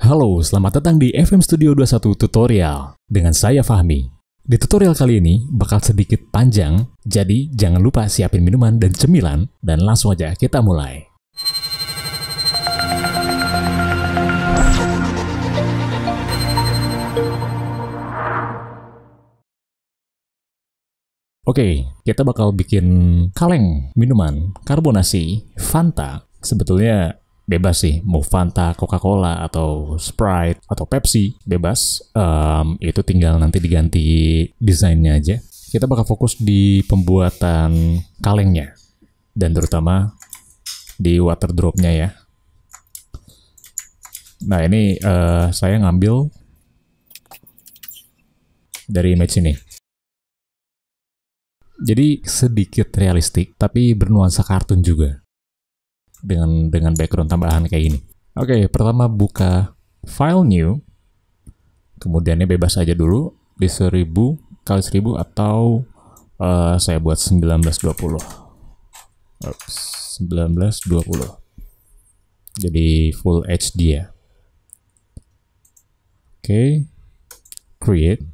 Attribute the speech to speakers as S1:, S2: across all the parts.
S1: Halo, selamat datang di FM Studio 21 Tutorial dengan saya Fahmi. Di tutorial kali ini bakal sedikit panjang, jadi jangan lupa siapin minuman dan cemilan, dan langsung aja kita mulai. Oke, kita bakal bikin kaleng minuman karbonasi Fanta. Sebetulnya bebas sih, mau Fanta, Coca-Cola, atau Sprite, atau Pepsi, bebas. Itu tinggal nanti diganti desainnya aja. Kita bakal fokus di pembuatan kalengnya, dan terutama di water dropnya ya. Nah ini saya ngambil dari image ini. Jadi sedikit realistik, tapi bernuansa kartun juga. Dengan background tambahan kayak gini. Oke, pertama buka file new. Kemudiannya bebas aja dulu di 1000 kali 1000 atau saya buat 1920. 1920. Jadi full HD ya. Oke. Create.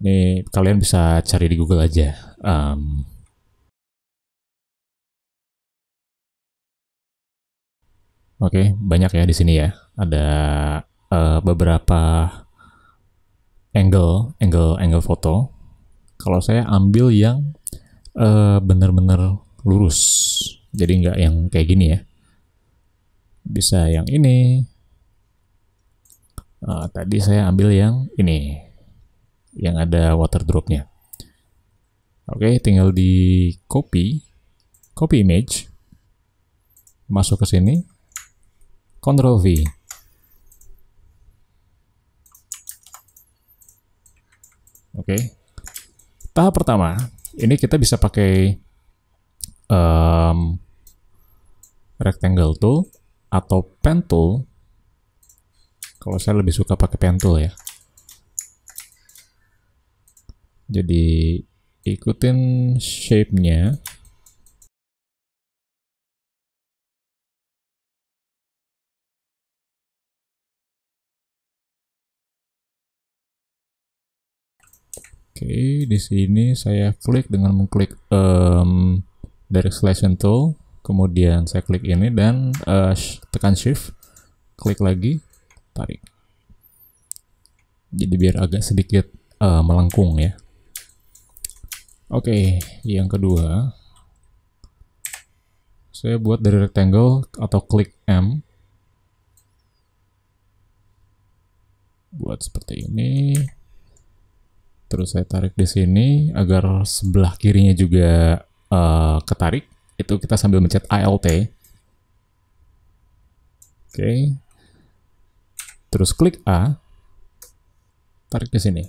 S1: Ini kalian bisa cari di Google aja. Oke, banyak ya di sini ya. Ada beberapa angle foto. Kalau saya ambil yang benar-benar lurus, jadi nggak yang kayak gini ya. Bisa yang ini. Tadi saya ambil yang ini, yang ada water dropnya. Oke, tinggal di copy image, masuk ke sini. Ctrl V. Oke. Tahap pertama, ini kita bisa pakai rectangle tool atau pen tool. Kalau saya lebih suka pakai pen tool ya. Jadi ikutin shape-nya. Oke, di sini saya klik dengan mengklik direct selection tool, kemudian saya klik ini dan tekan shift, klik lagi, tarik. Jadi biar agak sedikit melengkung ya. Oke, yang kedua saya buat dari rectangle atau klik M, buat seperti ini. Terus saya tarik di sini agar sebelah kirinya juga ketarik. Itu kita sambil mencet Alt. Oke. Terus klik A, tarik ke sini.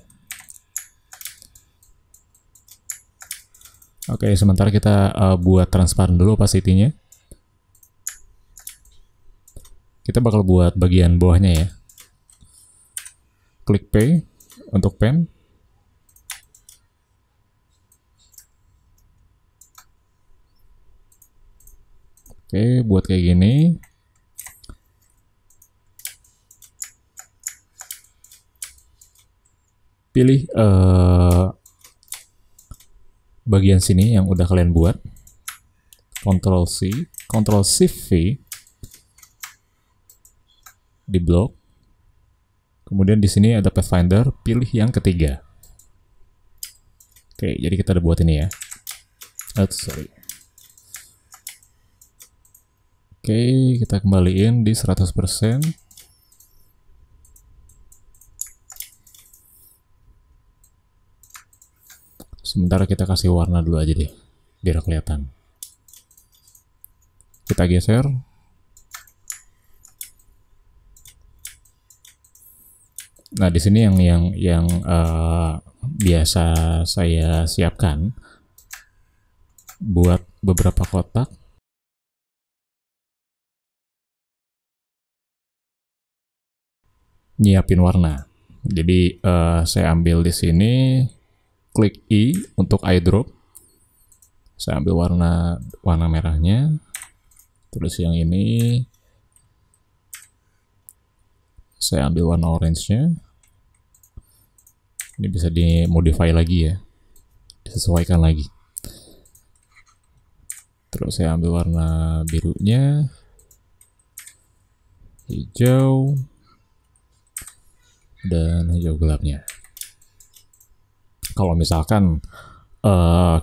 S1: Oke, sementara kita buat transparan dulu opacity-nya. Kita bakal buat bagian bawahnya ya. Klik P untuk pen. Oke, buat kayak gini. Pilih bagian sini yang udah kalian buat. Ctrl C, Ctrl Shift V. Di blok. Kemudian di sini ada Pathfinder, pilih yang ketiga. Oke, jadi kita udah buat ini ya. Sorry. Oke, kita kembaliin di 100%. Sementara kita kasih warna dulu aja deh, biar kelihatan. Kita geser. Nah, di sini yang biasa saya siapkan buat beberapa kotak. Nyiapin warna. Jadi saya ambil di sini, klik I untuk eye drop. Saya ambil warna merahnya. Terus yang ini Saya ambil warna orange-nya. Ini bisa dimodify lagi ya, disesuaikan lagi. Terus saya ambil warna birunya, hijau, dan hijau gelapnya. Kalau misalkan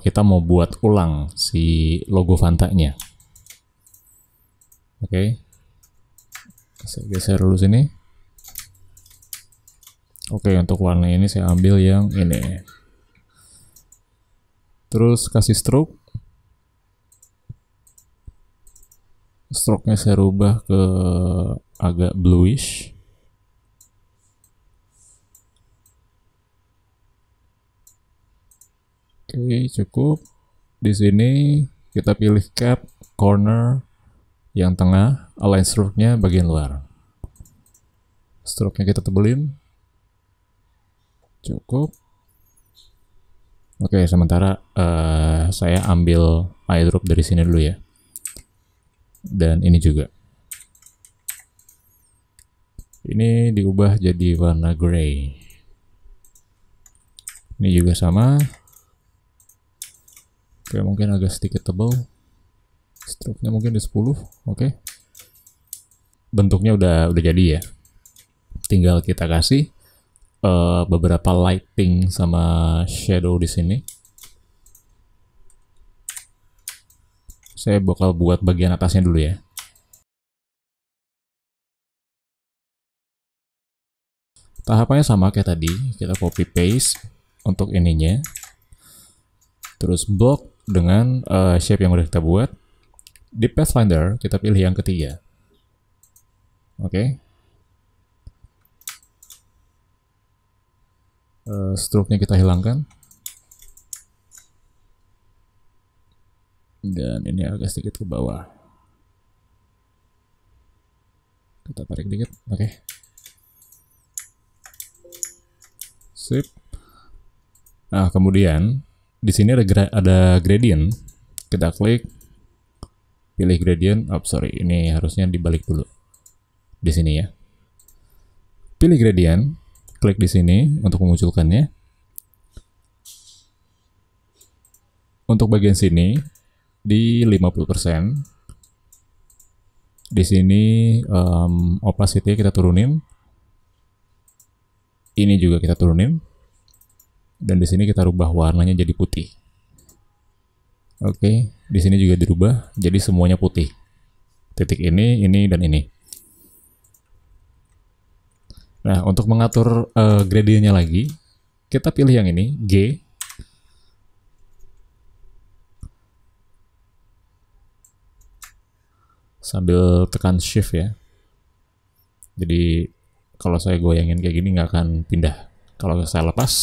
S1: kita mau buat ulang si logo Fanta-nya, oke, saya geser dulu sini. Oke, untuk warna ini saya ambil yang ini. Terus kasih stroke. Stroke-nya saya rubah ke agak bluish. Oke, cukup. Di sini kita pilih cap, corner, yang tengah, align stroke-nya bagian luar. Stroke-nya kita tebelin. Cukup. Oke, sementara saya ambil eyedrop dari sini dulu ya. Dan ini juga. Ini diubah jadi warna gray. Ini juga sama. Oke, mungkin agak sedikit tebal. Stroke-nya mungkin di 10. Oke. Bentuknya udah jadi ya. Tinggal kita kasih beberapa lighting sama shadow di sini. Saya bakal buat bagian atasnya dulu ya. Tahapannya sama kayak tadi, kita copy paste untuk ininya. Terus block dengan shape yang udah kita buat. Di Pathfinder kita pilih yang ketiga. Oke. Stroke-nya kita hilangkan. Dan ini agak sedikit ke bawah. Kita tarik dikit, oke. Sip. Nah, kemudian di sini ada gradient. Kita klik, pilih gradient. Oh, sorry, ini harusnya dibalik dulu. Di sini ya. Pilih gradient, klik di sini untuk memunculkannya. Untuk bagian sini di 50%. Di sini opacity kita turunin. Ini juga kita turunin. Dan di sini kita rubah warnanya jadi putih. Oke, di sini juga dirubah jadi semuanya putih. Titik ini, dan ini. Nah, untuk mengatur gradientnya lagi, kita pilih yang ini, G. Sambil tekan shift ya. Jadi kalau saya goyangin kayak gini nggak akan pindah. Kalau saya lepas,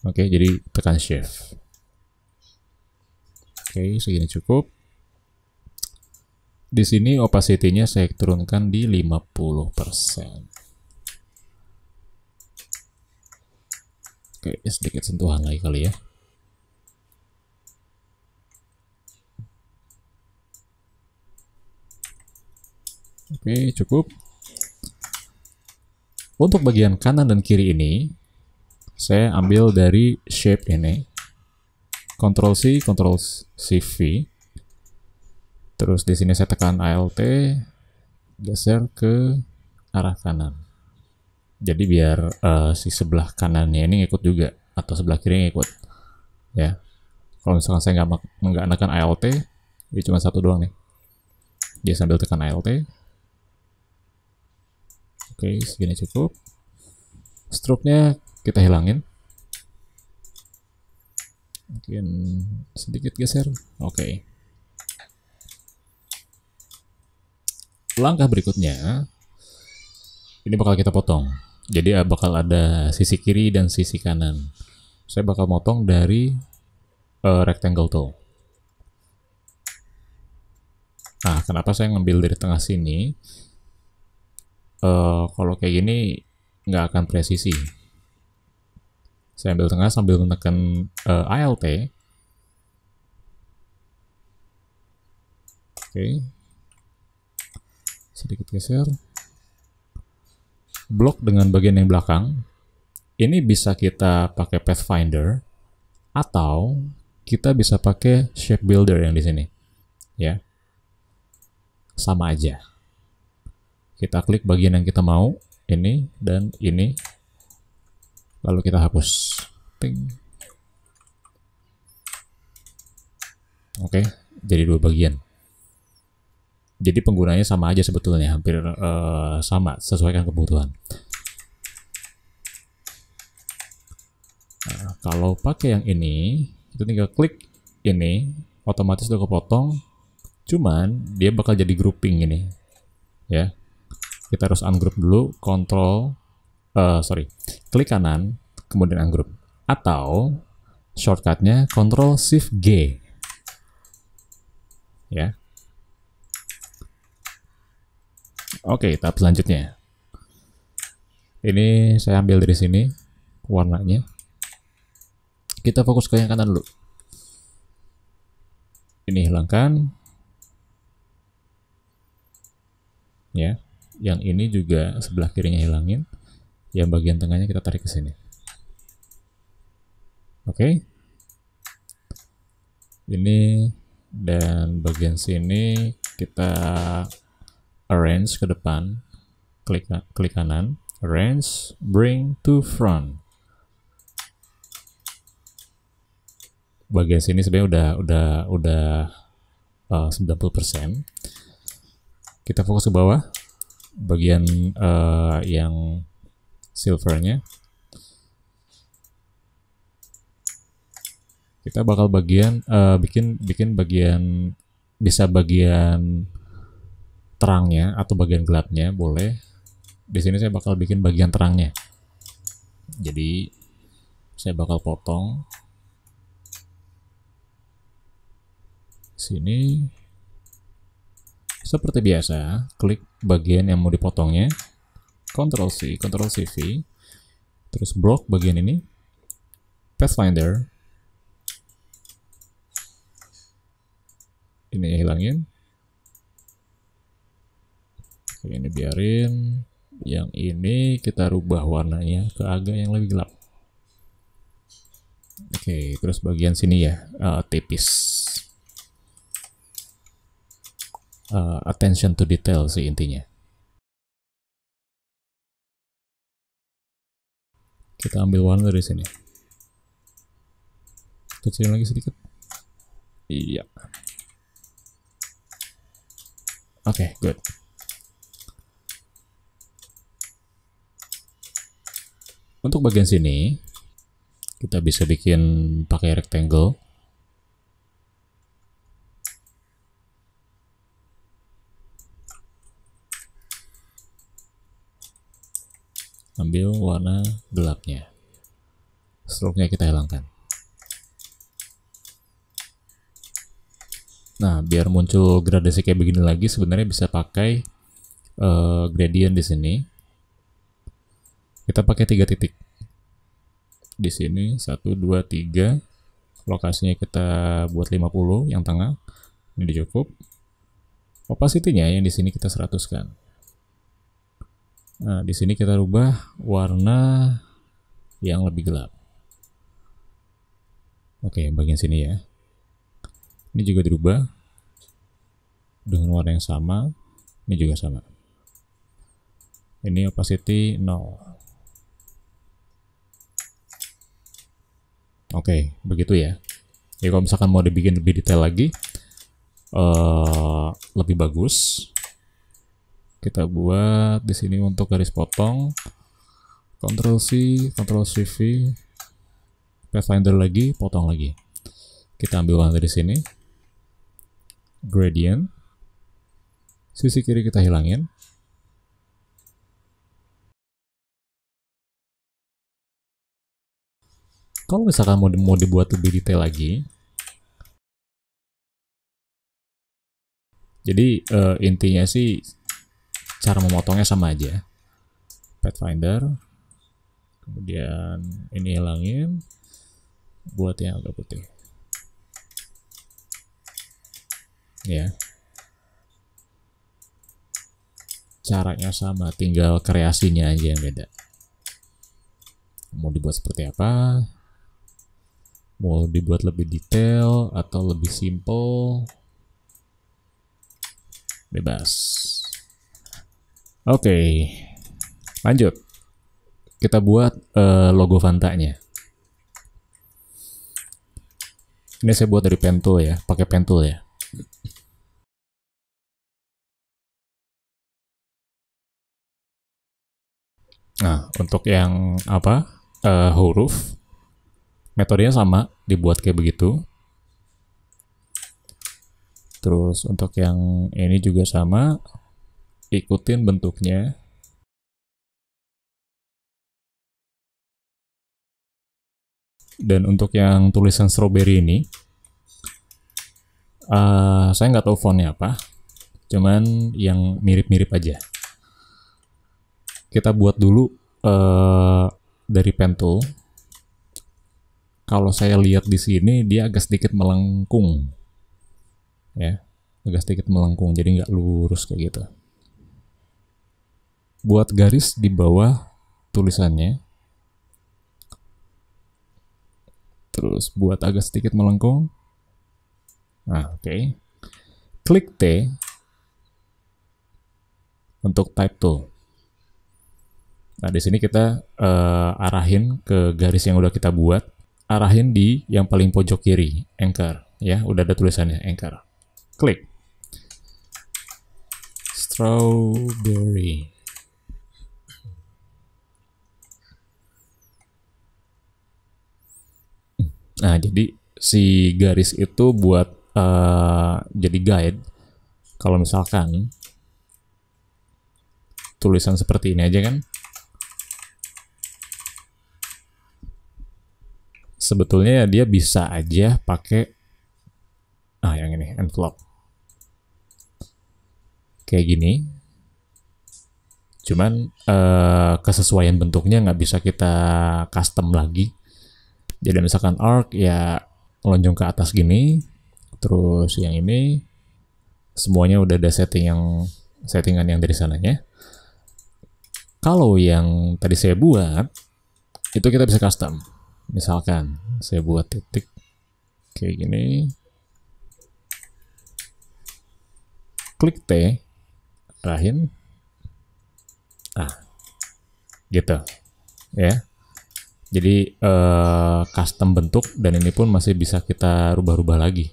S1: oke, jadi tekan shift. Oke, segini cukup. Di sini opacity-nya saya turunkan di 50%. Oke, sedikit sentuhan lagi kali ya. Oke, cukup. Untuk bagian kanan dan kiri ini, saya ambil dari shape ini. Ctrl C, Ctrl V. Terus di sini saya tekan Alt, geser ke arah kanan. Jadi biar si sebelah kanannya ini ngikut juga, atau sebelah kiri ngikut. Ya. Kalau misalkan saya nggak menekan Alt, ini cuma satu doang nih. Dia sambil tekan Alt. Oke, segini cukup. Stroke-nya kita hilangin. Mungkin sedikit geser. Oke. Langkah berikutnya, ini bakal kita potong. Jadi bakal ada sisi kiri dan sisi kanan. Saya bakal motong dari rectangle tool. Nah, kenapa saya ngambil dari tengah sini? Kalau kayak gini nggak akan presisi. Saya ambil tengah sambil menekan Alt. Oke. Sedikit geser. blok dengan bagian yang belakang, ini bisa kita pakai Pathfinder atau kita bisa pakai Shape Builder yang di sini. Ya. Sama aja. Kita klik bagian yang kita mau, ini dan ini. Lalu kita hapus. Ting. Oke, jadi dua bagian. Jadi penggunanya sama aja sebetulnya, hampir sama, sesuaikan kebutuhan. Nah, kalau pakai yang ini, kita tinggal klik ini, otomatis udah kepotong. Cuman dia bakal jadi grouping ini, ya. Kita harus ungroup dulu, klik kanan, kemudian ungroup. Atau shortcutnya Ctrl Shift G, ya. Oke, tahap selanjutnya. Ini saya ambil dari sini warnanya. Kita fokus ke yang kanan dulu. Ini hilangkan. Ya. Yang ini juga sebelah kirinya hilangin. Yang bagian tengahnya kita tarik ke sini. Oke. Ini dan bagian sini kita arrange ke depan, klik kanan, arrange, bring to front. Bagian sini sebenarnya udah 90%. Kita fokus ke bawah, bagian yang silvernya. Kita bakal bikin bagian, bisa bagian terangnya atau bagian gelapnya boleh. Di sini saya bakal bikin bagian terangnya. Jadi saya bakal potong sini seperti biasa. Klik bagian yang mau dipotongnya, Ctrl C, Ctrl C V, terus blok bagian ini, Pathfinder, ini hilangin. Oke, ini biarin. Yang ini kita rubah warnanya ke agak yang lebih gelap. Oke, terus bagian sini ya, tipis. Attention to detail sih intinya. Kita ambil warna dari sini. Kecilin lagi sedikit. Iya. Oke, good. Untuk bagian sini, kita bisa bikin pakai rectangle. Ambil warna gelapnya. Stroke-nya kita hilangkan. Nah, biar muncul gradasi kayak begini lagi, sebenarnya bisa pakai gradient di sini. Kita pakai 3 titik. Di sini 1, 2, 3. Lokasinya kita buat 50 yang tengah. Ini udah cukup. Opacity-nya yang di sini kita 100 kan. Nah, di sini kita rubah warna yang lebih gelap. Oke, bagian sini ya. Ini juga dirubah dengan warna yang sama. Ini juga sama. Ini opacity 0. Oke, begitu ya. Ya kalau misalkan mau dibikin lebih detail lagi, lebih bagus, kita buat di sini untuk garis potong, Ctrl C, Ctrl Shift V, Pathfinder lagi, potong lagi. Kita ambil warna dari sini, gradient, sisi kiri kita hilangin. Kalau misalkan mau dibuat lebih detail lagi, jadi intinya sih cara memotongnya sama aja. Pathfinder, kemudian ini hilangin, buat yang agak putih. Ya. Caranya sama, tinggal kreasinya aja yang beda. Mau dibuat seperti apa? Mau dibuat lebih detail atau lebih simple? Bebas. Oke, lanjut. Kita buat logo Fanta-nya. Ini saya buat dari pen tool ya, pakai pen tool ya. Nah, untuk yang apa huruf, metodenya sama, dibuat kayak begitu. Terus untuk yang ini juga sama, ikutin bentuknya. Dan untuk yang tulisan strawberry ini, saya nggak tahu fontnya apa, cuman yang mirip-mirip aja. Kita buat dulu dari pen tool. Kalau saya lihat di sini dia agak sedikit melengkung, ya, agak sedikit melengkung, jadi nggak lurus kayak gitu. Buat garis di bawah tulisannya, terus buat agak sedikit melengkung. Nah, oke. Klik T untuk type tool. Nah, di sini kita arahin ke garis yang udah kita buat, arahin di yang paling pojok kiri, anchor, ya, udah ada tulisannya anchor. Klik. Strawberry. Nah, jadi si garis itu buat jadi guide. Kalau misalkan tulisan seperti ini aja kan, sebetulnya dia bisa aja pakai yang ini, envelope kayak gini, cuman kesesuaian bentuknya nggak bisa kita custom lagi. Jadi misalkan arc ya melonjong ke atas gini, terus yang ini semuanya udah ada settingan yang dari sananya. Kalau yang tadi saya buat itu kita bisa custom. Misalkan saya buat titik kayak gini, klik T, arahin, gitu, ya. Jadi custom bentuk, dan ini pun masih bisa kita rubah-rubah lagi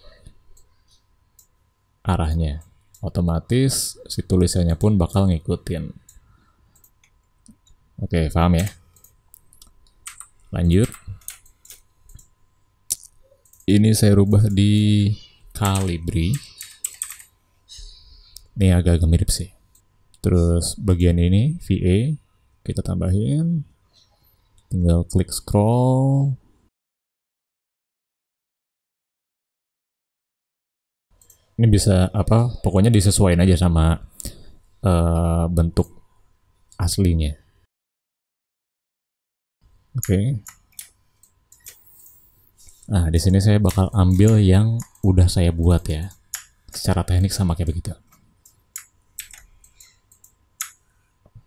S1: arahnya. Otomatis si tulisannya pun bakal ngikutin. Oke, paham ya? Lanjut. Ini saya rubah di Calibri. Ini agak-agak mirip sih. Terus bagian ini VA kita tambahin. Tinggal klik scroll. Ini bisa apa? Pokoknya disesuaikan aja sama bentuk aslinya. Oke. Nah, di sini saya bakal ambil yang udah saya buat ya. Secara teknik sama kayak begitu.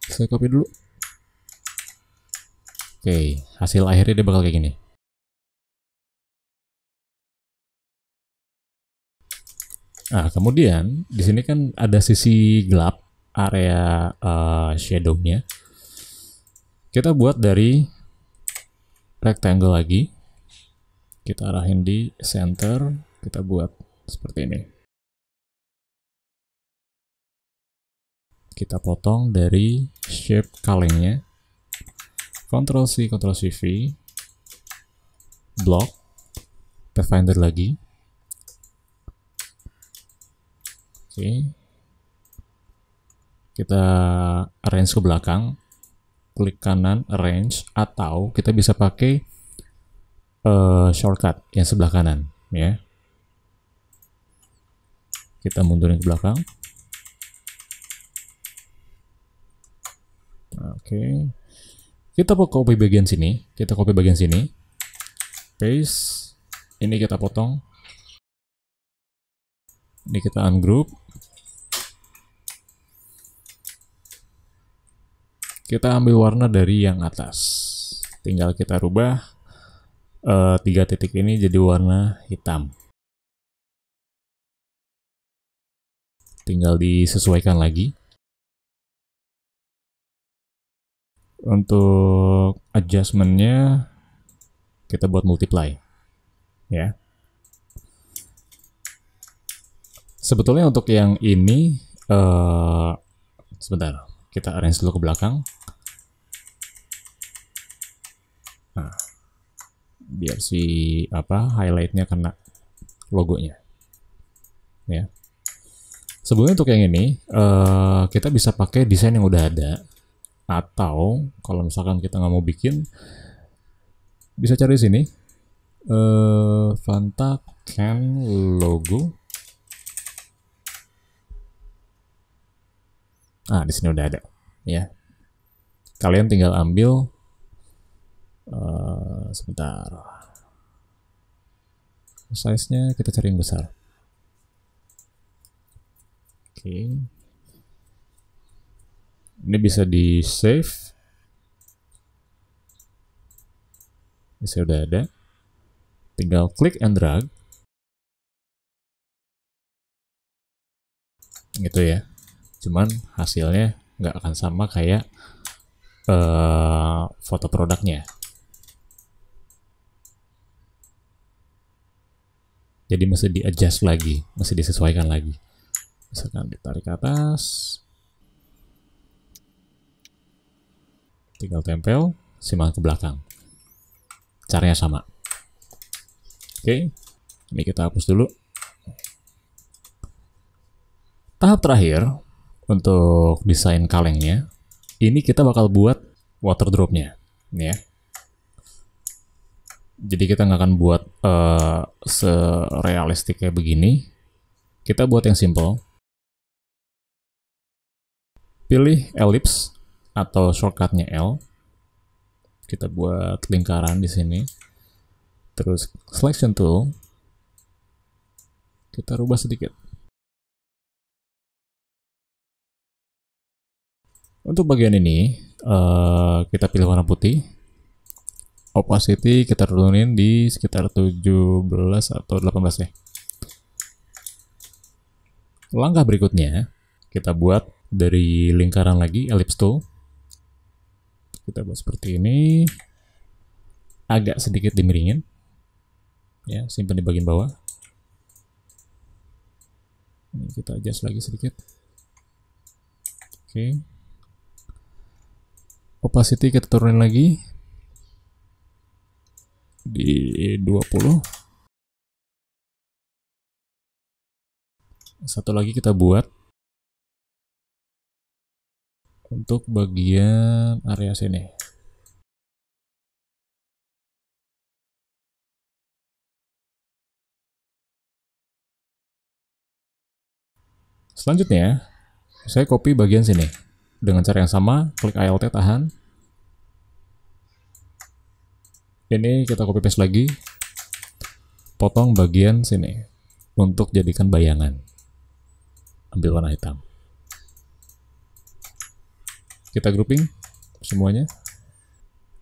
S1: Saya copy dulu. Oke, hasil akhirnya dia bakal kayak gini. Nah, kemudian di sini kan ada sisi gelap, area shadow-nya. Kita buat dari rectangle lagi. Kita arahin di center, kita buat seperti ini. Kita potong dari shape kalengnya. Ctrl C, Ctrl C V, block, Pathfinder lagi. Oke. Kita arrange ke belakang, klik kanan, arrange, atau kita bisa pakai shortcut yang sebelah kanan, ya. Kita mundurin ke belakang. Oke. Kita mau copy bagian sini, paste, ini kita potong, ini kita ungroup, kita ambil warna dari yang atas. Tinggal kita rubah 3 titik ini jadi warna hitam. Tinggal disesuaikan lagi. Untuk adjustmentnya kita buat multiply, ya. Sebetulnya untuk yang ini sebentar, kita arrange dulu ke belakang. Nah, biar si highlightnya kena logonya, ya. Sebelumnya untuk yang ini kita bisa pakai desain yang udah ada, atau kalau misalkan kita nggak mau bikin, bisa cari sini Fanta Can logo. Di sini udah ada, ya. Kalian tinggal ambil sebentar. Size-nya kita cari yang besar. Oke. Ini bisa di save. Ini udah ada. Tinggal klik and drag. Gitu ya. Cuman hasilnya nggak akan sama kayak foto produknya. Jadi mesti di-adjust lagi, mesti disesuaikan lagi. Misalkan ditarik ke atas, tinggal tempel, simak ke belakang. Caranya sama. Oke, ini kita hapus dulu. Tahap terakhir untuk desain kalengnya, ini kita bakal buat water drop-nya, ya. Jadi kita nggak akan buat serealistik kayak begini. Kita buat yang simple. Pilih ellipse atau shortcutnya L. Kita buat lingkaran di sini. Terus selection tool. Kita rubah sedikit. Untuk bagian ini, kita pilih warna putih. Opacity kita turunin di sekitar 17 atau 18 ya. Langkah berikutnya, kita buat dari lingkaran lagi, ellipse tool. Kita buat seperti ini. Agak sedikit dimiringin. Ya, simpan di bagian bawah. Ini kita adjust lagi sedikit. Oke. Opacity kita turunin lagi di 20. Satu lagi kita buat untuk bagian area sini. Selanjutnya, saya copy bagian sini. Dengan cara yang sama, klik Alt tahan. Ini kita copy paste lagi. Potong bagian sini untuk jadikan bayangan. Ambil warna hitam. Kita grouping semuanya.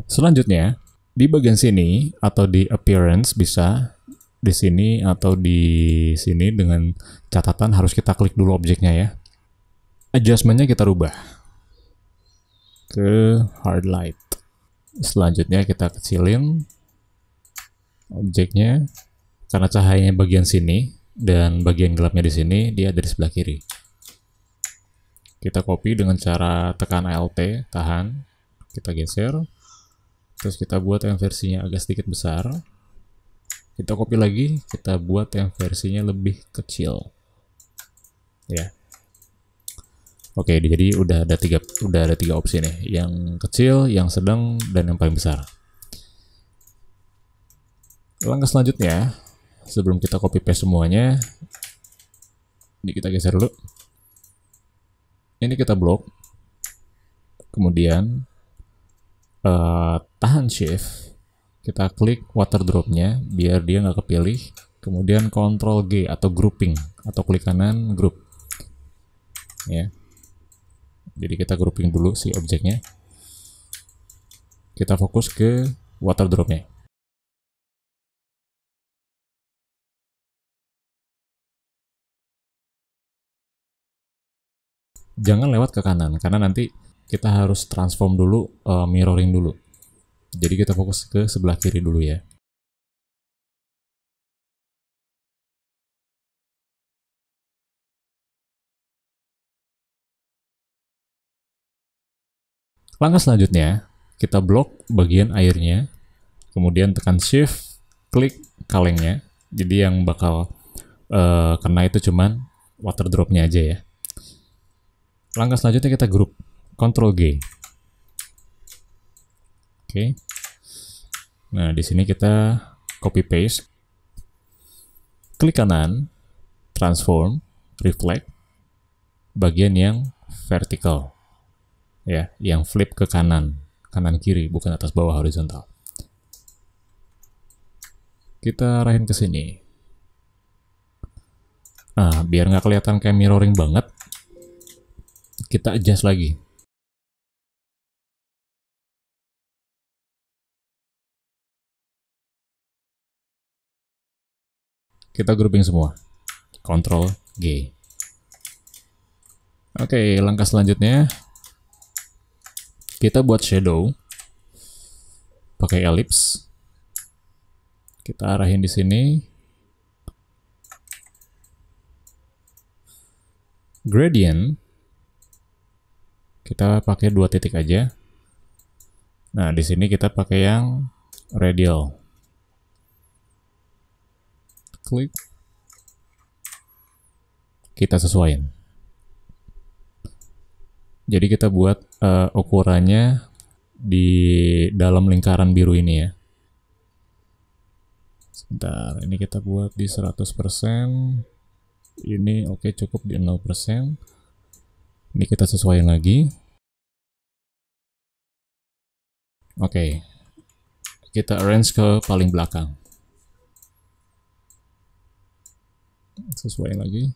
S1: Selanjutnya, di bagian sini atau di appearance bisa di sini atau di sini dengan catatan harus kita klik dulu objeknya ya. Adjustmentnya kita rubah ke hard light. Selanjutnya kita kecilin objeknya karena cahayanya bagian sini dan bagian gelapnya di sini, dia ada di sebelah kiri. Kita copy dengan cara tekan Alt, tahan, kita geser, terus kita buat yang versinya agak sedikit besar. Kita copy lagi, kita buat yang versinya lebih kecil. Ya. Oke, jadi udah ada tiga opsi nih, yang kecil, yang sedang, dan yang paling besar. Langkah selanjutnya, sebelum kita copy paste semuanya, ini kita geser dulu. Ini kita blok, kemudian tahan shift, kita klik water drop-nya biar dia nggak kepilih, kemudian Ctrl G atau grouping, atau klik kanan group. Ya. Jadi kita grouping dulu si objeknya. kita fokus ke water dropnya. Jangan lewat ke kanan, karena nanti kita harus transform dulu, mirroring dulu. Jadi kita fokus ke sebelah kiri dulu ya. Langkah selanjutnya, kita blok bagian airnya, kemudian tekan shift, klik kalengnya. Jadi yang bakal kena itu cuman water dropnya aja ya. Langkah selanjutnya kita grup, Ctrl G. Oke. Nah, di sini kita copy paste. Klik kanan, transform, reflect, bagian yang vertical. Ya, yang flip ke kanan, kanan kiri, bukan atas bawah horizontal. Kita arahin ke sini. Nah, biar nggak kelihatan kayak mirroring banget, kita adjust lagi. Kita grouping semua. Ctrl G. Oke, langkah selanjutnya kita buat shadow pakai ellipse. Kita arahin di sini. Gradient kita pakai 2 titik aja. Nah, di sini kita pakai yang radial. Klik. Kita sesuaiin. Jadi kita buat ukurannya di dalam lingkaran biru ini ya. Sebentar, ini kita buat di 100%. Ini oke, cukup di 0%. Ini kita sesuaikan lagi. Oke. Kita arrange ke paling belakang. Sesuaikan lagi.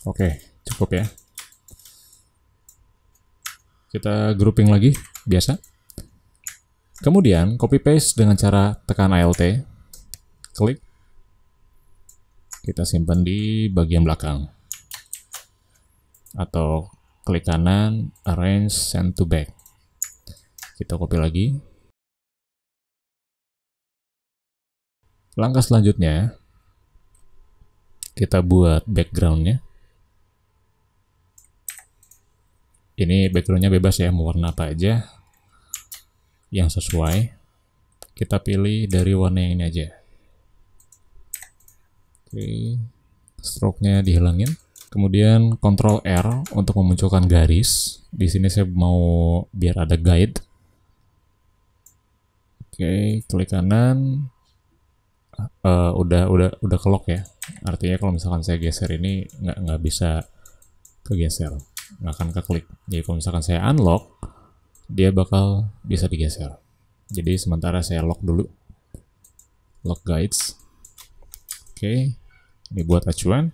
S1: Oke, cukup ya. Kita grouping lagi, biasa. Kemudian, copy paste dengan cara tekan Alt, klik. Kita simpan di bagian belakang. Atau klik kanan, arrange, send to back. Kita copy lagi. Langkah selanjutnya, kita buat backgroundnya. Ini backgroundnya bebas ya, mau warna apa aja yang sesuai. Kita pilih dari warna yang ini aja. Oke, stroke-nya dihilangin. Kemudian Ctrl R untuk memunculkan garis. Di sini saya mau biar ada guide. Oke, klik kanan. Udah ke lock ya. Artinya kalau misalkan saya geser ini nggak bisa kegeser, nggak akan keklik. Jadi kalau misalkan saya unlock, dia bakal bisa digeser. Jadi sementara saya lock dulu, lock guides. Oke, ini buat acuan.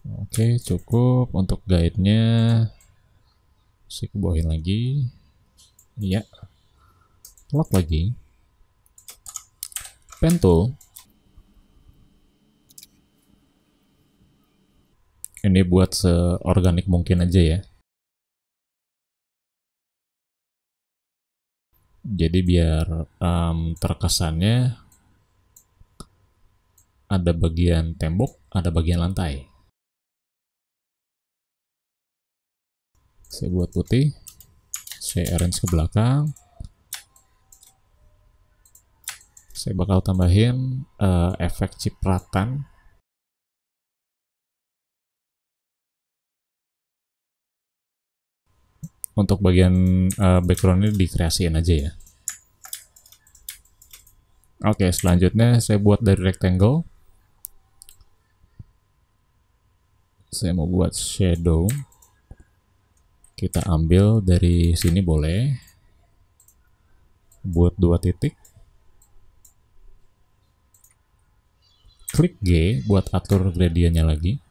S1: Oke, cukup untuk guide-nya. Saya kebawahin lagi. Iya, lock lagi. Pen tool. Ini buat seorganik mungkin aja ya. Jadi biar terkesannya ada bagian tembok, ada bagian lantai. Saya buat putih. Saya arrange ke belakang. Saya bakal tambahin efek cipratan. Untuk bagian background ini dikreasiin aja ya. Oke, selanjutnya saya buat dari rectangle. Saya mau buat shadow. Kita ambil dari sini boleh. Buat 2 titik. Klik G buat atur gradiennya lagi.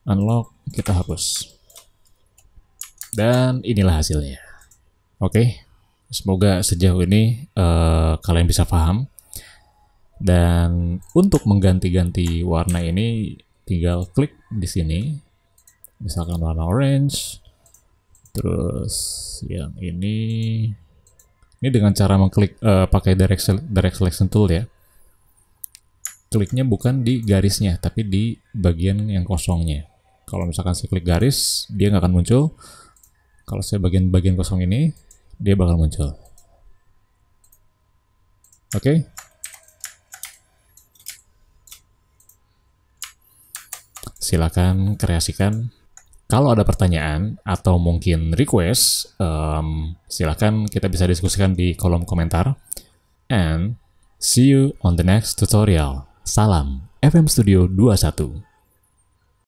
S1: unlock, kita hapus. Dan inilah hasilnya. Oke, semoga sejauh ini kalian bisa paham. Dan untuk mengganti-ganti warna ini tinggal klik di sini. Misalkan warna orange. Terus yang ini dengan cara mengklik pakai direct selection tool ya. Kliknya bukan di garisnya, tapi di bagian yang kosongnya. Kalau misalkan saya klik garis, dia nggak akan muncul. Kalau saya bagian kosong ini, dia bakal muncul. Oke. Silakan kreasikan. Kalau ada pertanyaan atau mungkin request, silakan kita bisa diskusikan di kolom komentar. And see you on the next tutorial. Salam FM Studio 21.